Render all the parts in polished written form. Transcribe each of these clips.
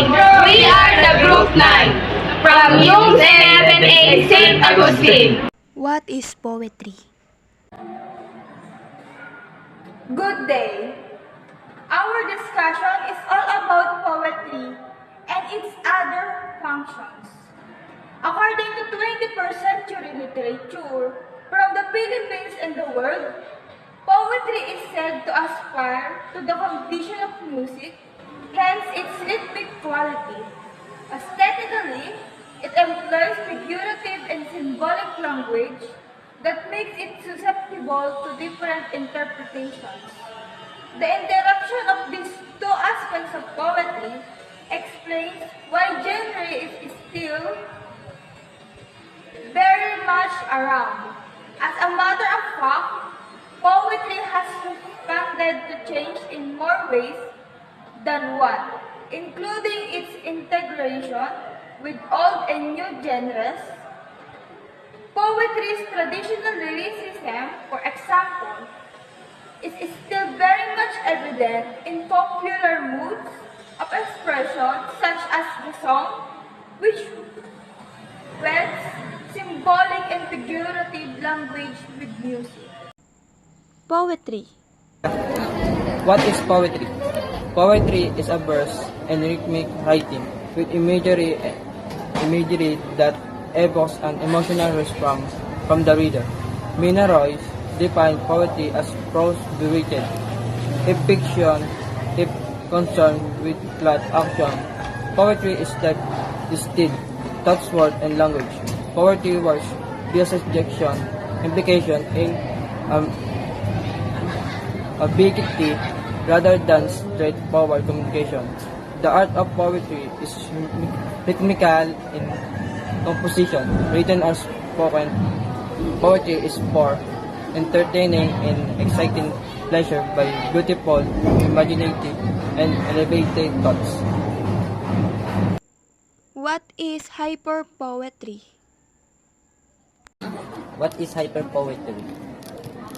morning! We are the Group 9 from Yung 11A St. Agustin. What is poetry? Good day. Our discussion is all about poetry and its other functions. According to 21st century literature from the Philippines and the world, poetry is said to aspire to the condition of music, hence its rhythmic quality. Aesthetically, it employs figurative and symbolic language that makes it susceptible to different interpretations. The interaction of these two aspects of poetry explains why genre is still very much around. As a matter of fact, poetry has responded to change in more ways than one, including its integration with old and new genres. Poetry's traditional lyricism, for example, is still very much evident in popular moods of expression such as the song, which weds symbolic and figurative language with music. Poetry. What is poetry? Poetry is a verse and rhythmic writing with imagery that evokes an emotional response from the reader. Mina Royce defined poetry as prose written. If fiction, if concerned with plot action, poetry is that distilled, thoughts, word, and language. Poetry works via suggestion, implication, and ambiguity rather than straightforward communication. The art of poetry is rhythmical in composition, written or spoken. Poetry is for entertaining and exciting pleasure by beautiful, imaginative, and elevated thoughts. What is hyperpoetry? What is hyperpoetry?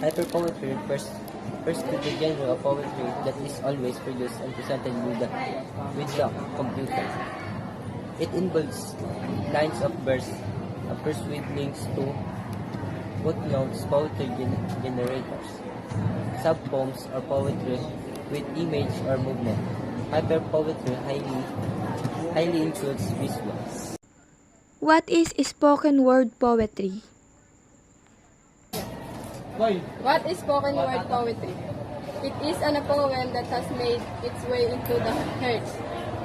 Hyperpoetry refers to the genre of poetry that is always produced and presented with the computer. It involves lines of verse, pursued links to footnotes, poetry generators, sub-poems or poetry with image or movement. Hyperpoetry highly includes visuals. What is spoken word poetry? What is spoken word poetry? It is a poem that has made its way into the hearts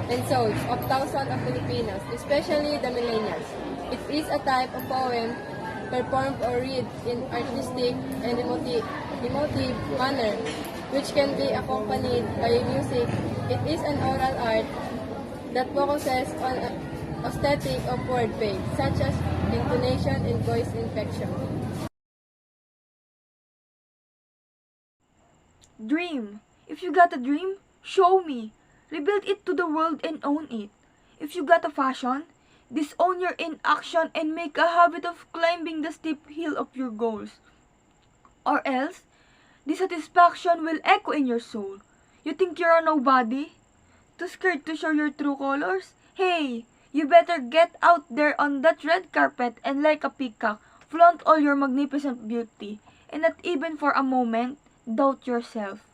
and souls of thousands of Filipinos, especially the millennials. It is a type of poem performed or read in artistic and emotive manner, which can be accompanied by music. It is an oral art that focuses on aesthetic of wordplay, such as intonation and voice inflection. Dream. If you got a dream, show me. Rebuild it to the world and own it. If you got a fashion, disown your inaction and make a habit of climbing the steep hill of your goals. Or else, dissatisfaction will echo in your soul. You think you're a nobody? Too scared to show your true colors? Hey, you better get out there on that red carpet and like a peacock, flaunt all your magnificent beauty, and not even for a moment, doubt yourself.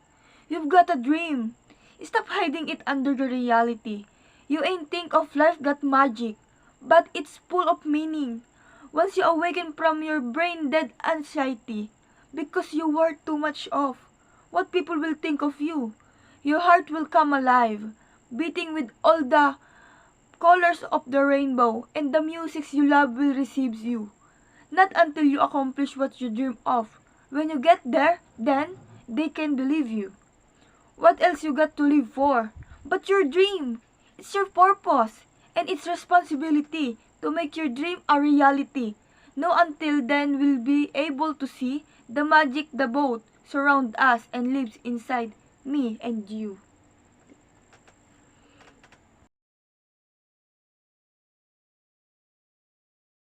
You've got a dream. Stop hiding it under the reality. You ain't think of life got magic, but it's full of meaning. Once you awaken from your brain-dead anxiety, because you were too much off, what people will think of you. Your heart will come alive, beating with all the colors of the rainbow, and the music you love will receive you. Not until you accomplish what you dream of. When you get there, then they can believe you. What else you got to live for? But your dream. It's your purpose and its responsibility to make your dream a reality. No until then we'll be able to see the magic the boat surround us and lives inside me and you.